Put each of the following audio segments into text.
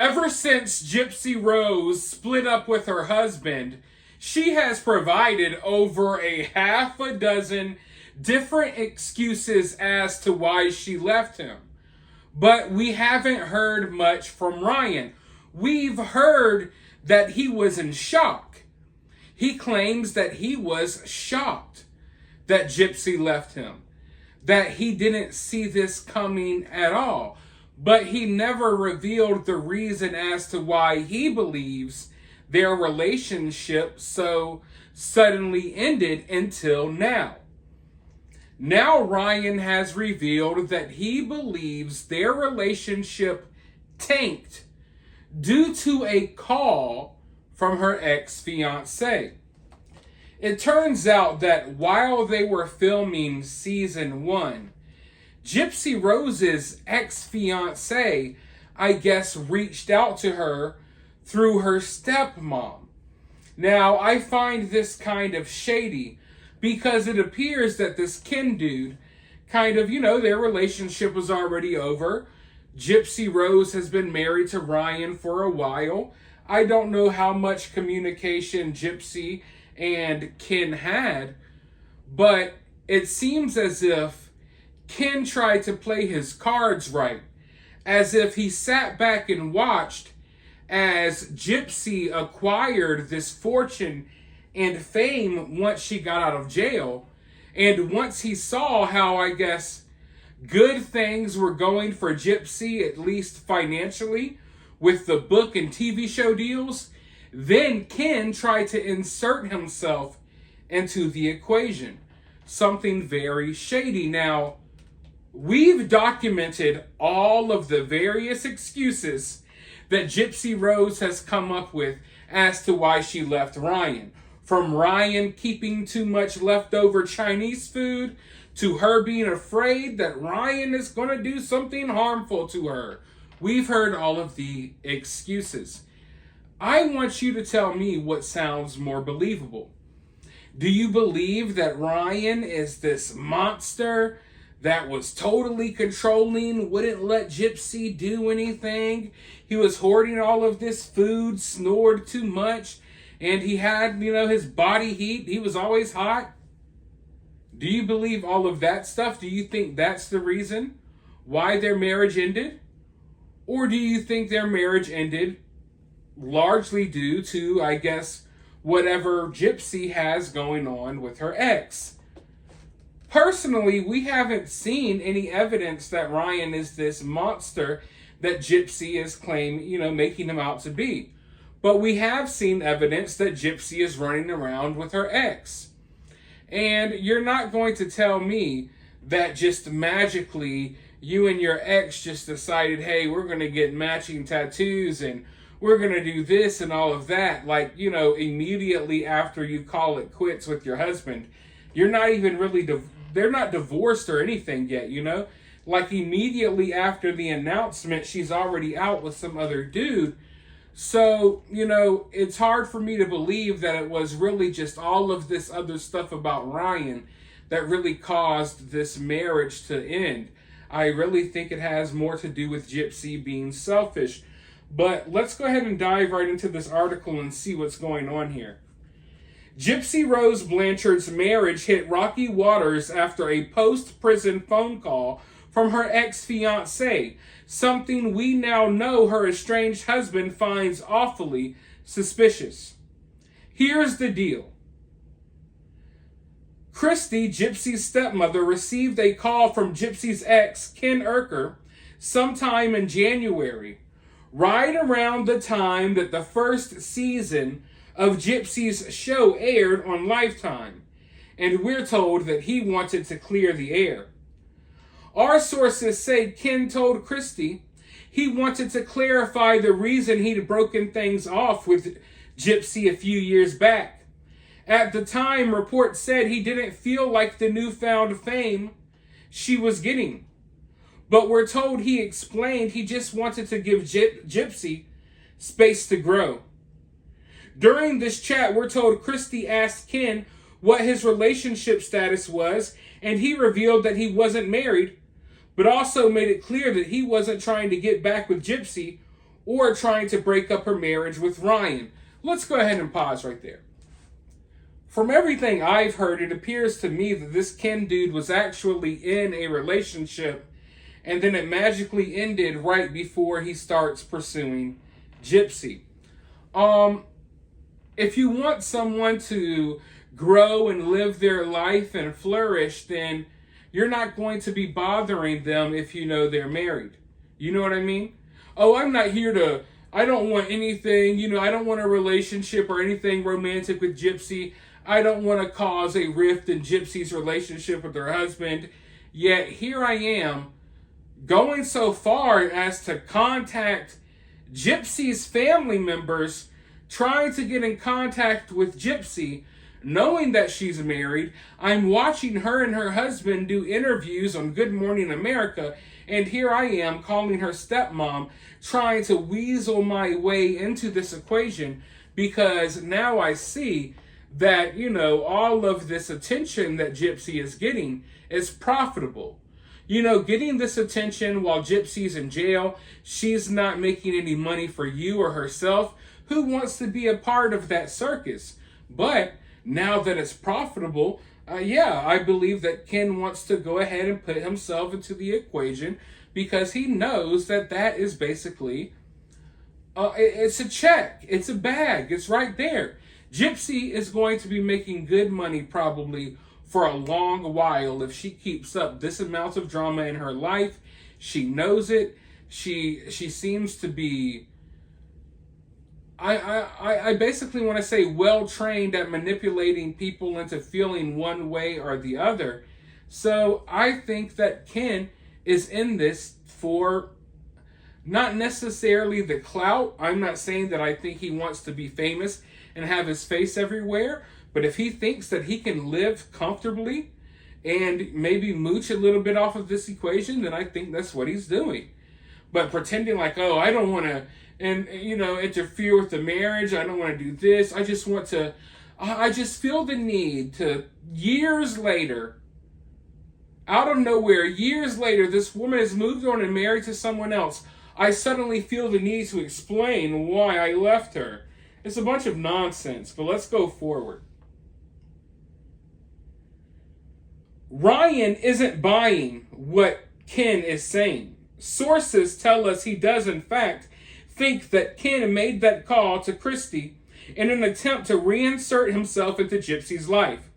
Ever since Gypsy Rose split up with her husband, she has provided over a half a dozen different excuses as to why she left him. But we haven't heard much from Ryan. We've heard that he was in shock. He claims that he was shocked that Gypsy left him, that he didn't see this coming at all. But he never revealed the reason as to why he believes their relationship so suddenly ended until now. Now Ryan has revealed that he believes their relationship tanked due to a call from her ex-fiance. It turns out that while they were filming season 1, Gypsy Rose's ex-fiance, I guess, reached out to her through her stepmom. Now, I find this kind of shady because it appears that this Ken dude kind of, their relationship was already over. Gypsy Rose has been married to Ryan for a while. I don't know how much communication Gypsy and Ken had, but it seems as if Ken tried to play his cards right, as if he sat back and watched as Gypsy acquired this fortune and fame once she got out of jail. And once he saw how, I guess, good things were going for Gypsy, at least financially, with the book and TV show deals, then Ken tried to insert himself into the equation. Something very shady. Now, we've documented all of the various excuses that Gypsy Rose has come up with as to why she left Ryan. From Ryan keeping too much leftover Chinese food, to her being afraid that Ryan is going to do something harmful to her. We've heard all of the excuses. I want you to tell me what sounds more believable. Do you believe that Ryan is this monster that was totally controlling, wouldn't let Gypsy do anything? He was hoarding all of this food, snored too much, and he had, his body heat. He was always hot. Do you believe all of that stuff? Do you think that's the reason why their marriage ended? Or do you think their marriage ended largely due to, I guess, whatever Gypsy has going on with her ex? Personally, we haven't seen any evidence that Ryan is this monster that Gypsy is making him out to be. But we have seen evidence that Gypsy is running around with her ex. And you're not going to tell me that just magically you and your ex just decided, hey, we're going to get matching tattoos and we're going to do this and all of that. Immediately after you call it quits with your husband. You're not even really, they're not divorced or anything yet, Immediately after the announcement, she's already out with some other dude. So, it's hard for me to believe that it was really just all of this other stuff about Ryan that really caused this marriage to end. I really think it has more to do with Gypsy being selfish. But let's go ahead and dive right into this article and see what's going on here. Gypsy Rose Blanchard's marriage hit rocky waters after a post-prison phone call from her ex-fiance, something we now know her estranged husband finds awfully suspicious. Here's the deal. Christy, Gypsy's stepmother, received a call from Gypsy's ex, Ken Urker, sometime in January, right around the time that the first season of Gypsy's show aired on Lifetime, and we're told that he wanted to clear the air. Our sources say Ken told Christy he wanted to clarify the reason he'd broken things off with Gypsy a few years back. At the time, reports said he didn't feel like the newfound fame she was getting. But we're told he explained he just wanted to give Gypsy space to grow. During this chat, we're told Christy asked Ken what his relationship status was, and he revealed that he wasn't married, but also made it clear that he wasn't trying to get back with Gypsy or trying to break up her marriage with Ryan. Let's go ahead and pause right there. From everything I've heard, it appears to me that this Ken dude was actually in a relationship and then it magically ended right before he starts pursuing Gypsy. If you want someone to grow and live their life and flourish, then you're not going to be bothering them if you know they're married. You know what I mean? Oh, I don't want anything, I don't want a relationship or anything romantic with Gypsy. I don't want to cause a rift in Gypsy's relationship with her husband. Yet here I am going so far as to contact Gypsy's family members, trying to get in contact with Gypsy, knowing that she's married. I'm watching her and her husband do interviews on Good Morning America, and here I am calling her stepmom, trying to weasel my way into this equation, because now I see that, all of this attention that Gypsy is getting is profitable. Getting this attention while Gypsy's in jail, she's not making any money for you or herself. Who wants to be a part of that circus? But now that it's profitable, I believe that Ken wants to go ahead and put himself into the equation, because he knows that is basically, it's a check, it's a bag, it's right there. Gypsy is going to be making good money probably for a long while if she keeps up this amount of drama in her life. She knows it. She seems to be, I basically want to say, well trained at manipulating people into feeling one way or the other. So I think that Ken is in this for not necessarily the clout. I'm not saying that I think he wants to be famous and have his face everywhere. But if he thinks that he can live comfortably and maybe mooch a little bit off of this equation, then I think that's what he's doing. But pretending like, oh, I don't want to, interfere with the marriage. I don't want to do this. I just feel the need to, years later, out of nowhere, years later, this woman has moved on and married to someone else. I suddenly feel the need to explain why I left her. It's a bunch of nonsense, but let's go forward. Ryan isn't buying what Ken is saying. Sources tell us he does, in fact, think that Ken made that call to Christy in an attempt to reinsert himself into Gypsy's life.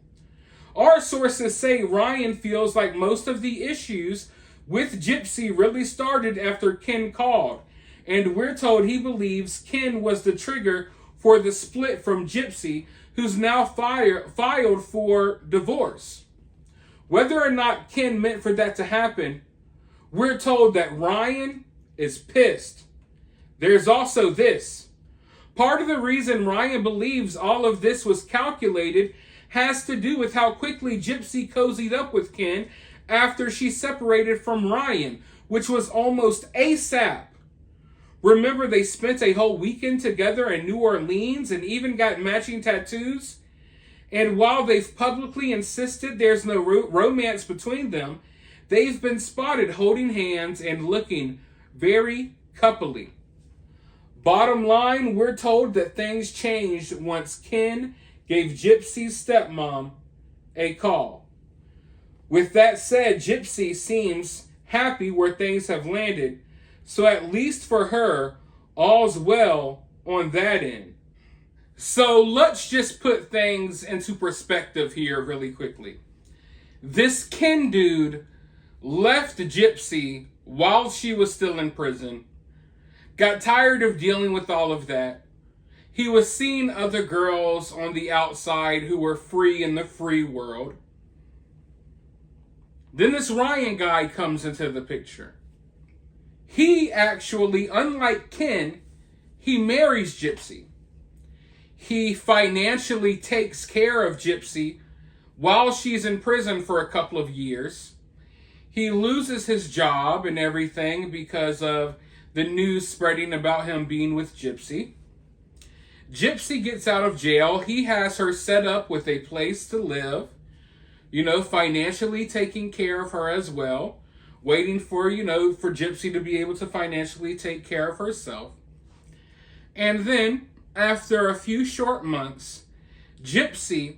Our sources say Ryan feels like most of the issues with Gypsy really started after Ken called, and we're told he believes Ken was the trigger for the split from Gypsy, who's now filed for divorce. Whether or not Ken meant for that to happen, we're told that Ryan is pissed. There's also this. Part of the reason Ryan believes all of this was calculated has to do with how quickly Gypsy cozied up with Ken after she separated from Ryan, which was almost ASAP. Remember, they spent a whole weekend together in New Orleans and even got matching tattoos? And while they've publicly insisted there's no romance between them, they've been spotted holding hands and looking very coupley. Bottom line, we're told that things changed once Ken gave Gypsy's stepmom a call. With that said, Gypsy seems happy where things have landed, so at least for her, all's well on that end. So let's just put things into perspective here really quickly. This Ken dude left Gypsy while she was still in prison, got tired of dealing with all of that. He was seeing other girls on the outside who were free in the free world. Then this Ryan guy comes into the picture. He actually, unlike Ken, he marries Gypsy. He financially takes care of Gypsy while she's in prison for a couple of years. He loses his job and everything because of the news spreading about him being with Gypsy. Gypsy gets out of jail. He has her set up with a place to live, financially taking care of her as well, waiting for Gypsy to be able to financially take care of herself. And then, after a few short months, Gypsy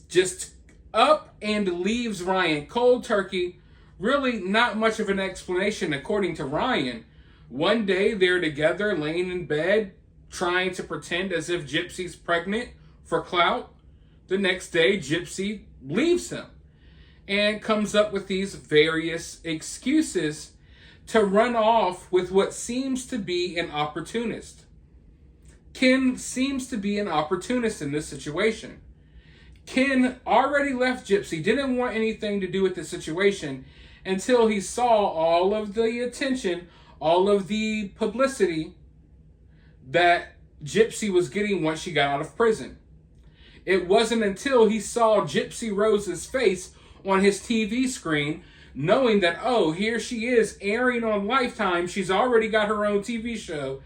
just up and leaves Ryan cold turkey. Really not much of an explanation according to Ryan. One day they're together laying in bed trying to pretend as if Gypsy's pregnant for clout. The next day Gypsy leaves him and comes up with these various excuses to run off with what seems to be an opportunist. Ken seems to be an opportunist in this situation. Ken already left Gypsy, didn't want anything to do with the situation until he saw all of the attention, all of the publicity that Gypsy was getting once she got out of prison. It wasn't until he saw Gypsy Rose's face on his TV screen, knowing that, oh, here she is airing on Lifetime, she's already got her own TV show.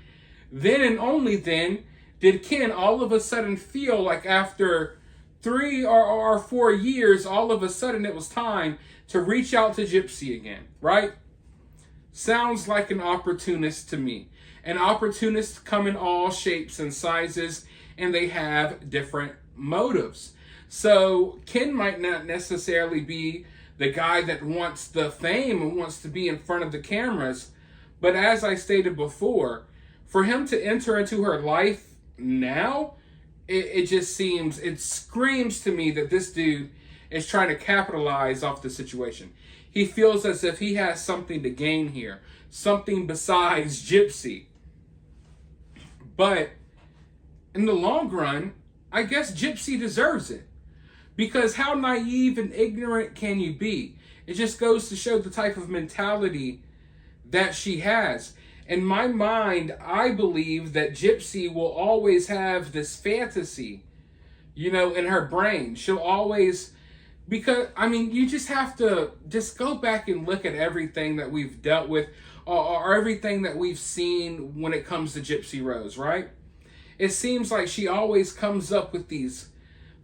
Then and only then did Ken all of a sudden feel like after 3 or 4 years, all of a sudden it was time to reach out to Gypsy again, right? Sounds like an opportunist to me. An opportunist come in all shapes and sizes, and they have different motives. So Ken might not necessarily be the guy that wants the fame and wants to be in front of the cameras, but as I stated before, for him to enter into her life now, it just seems, it screams to me that this dude is trying to capitalize off the situation. He feels as if he has something to gain here, something besides Gypsy. But in the long run, I guess Gypsy deserves it. Because how naive and ignorant can you be? It just goes to show the type of mentality that she has. In my mind, I believe that Gypsy will always have this fantasy, in her brain. She'll always, because, you just have to just go back and look at everything that we've dealt with or everything that we've seen when it comes to Gypsy Rose, right? It seems like she always comes up with these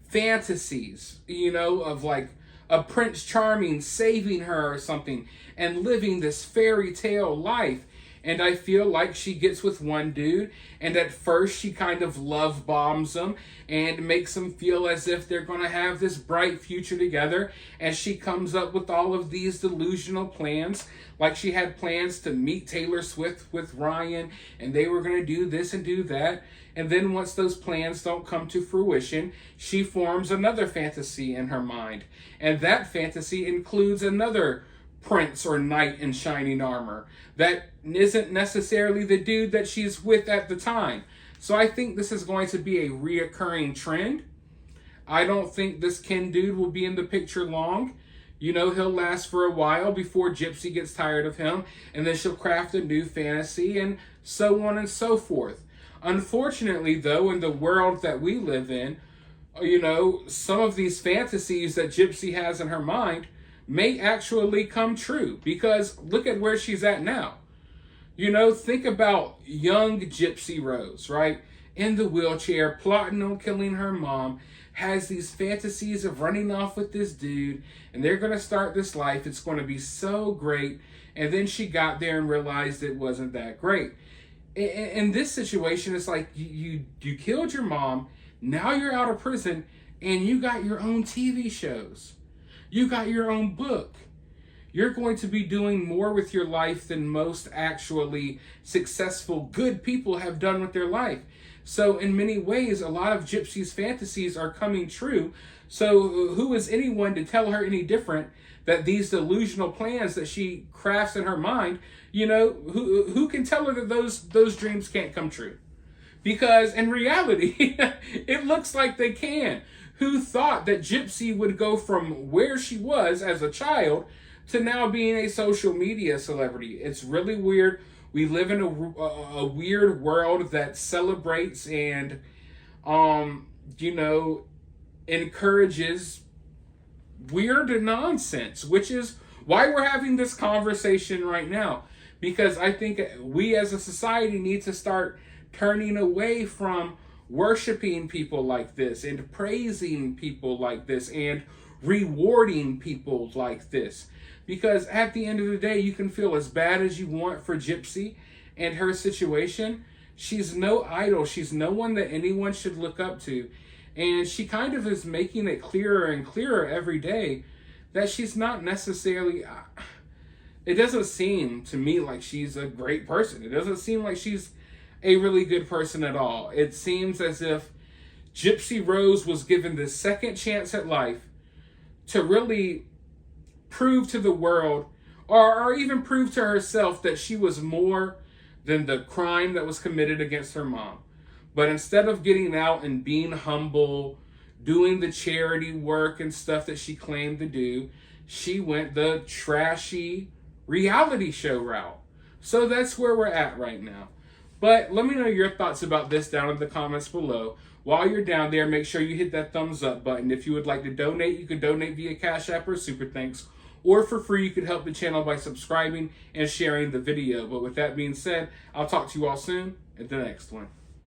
fantasies, of like a Prince Charming saving her or something and living this fairy tale life. And I feel like she gets with one dude, and at first she kind of love bombs him and makes him feel as if they're going to have this bright future together. And she comes up with all of these delusional plans, like she had plans to meet Taylor Swift with Ryan, and they were going to do this and do that. And then once those plans don't come to fruition, she forms another fantasy in her mind. And that fantasy includes another prince or knight in shining armor that isn't necessarily the dude that she's with at the time. So I think this is going to be a reoccurring trend. I don't think this Ken dude will be in the picture long. He'll last for a while before Gypsy gets tired of him, and then she'll craft a new fantasy and so on and so forth. Unfortunately, though, in the world that we live in, some of these fantasies that Gypsy has in her mind may actually come true, because look at where she's at now. Think about young Gypsy Rose, right? In the wheelchair, plotting on killing her mom, has these fantasies of running off with this dude, and they're going to start this life. It's going to be so great. And then she got there and realized it wasn't that great. In this situation, it's like you killed your mom, now you're out of prison, and you got your own TV shows. You got your own book. You're going to be doing more with your life than most actually successful, good people have done with their life. So in many ways, a lot of Gypsy's fantasies are coming true. So who is anyone to tell her any different that these delusional plans that she crafts in her mind, who can tell her that those dreams can't come true? Because in reality, it looks like they can. Who thought that Gypsy would go from where she was as a child to now being a social media celebrity? It's really weird. We live in a weird world that celebrates and, encourages weird nonsense, which is why we're having this conversation right now. Because I think we as a society need to start turning away from worshiping people like this and praising people like this and rewarding people like this. Because at the end of the day, you can feel as bad as you want for Gypsy and her situation. She's no idol. She's no one that anyone should look up to. And she kind of is making it clearer and clearer every day that she's not necessarily... It doesn't seem to me like she's a great person. It doesn't seem like she's a really good person at all. It seems as if Gypsy Rose was given this second chance at life to really prove to the world, or even prove to herself, that she was more than the crime that was committed against her mom. But instead of getting out and being humble, doing the charity work and stuff that she claimed to do, she went the trashy reality show route. So that's where we're at right now. But let me know your thoughts about this down in the comments below. While you're down there, make sure you hit that thumbs up button. If you would like to donate, you can donate via Cash App or Super Thanks. Or for free, you could help the channel by subscribing and sharing the video. But with that being said, I'll talk to you all soon at the next one.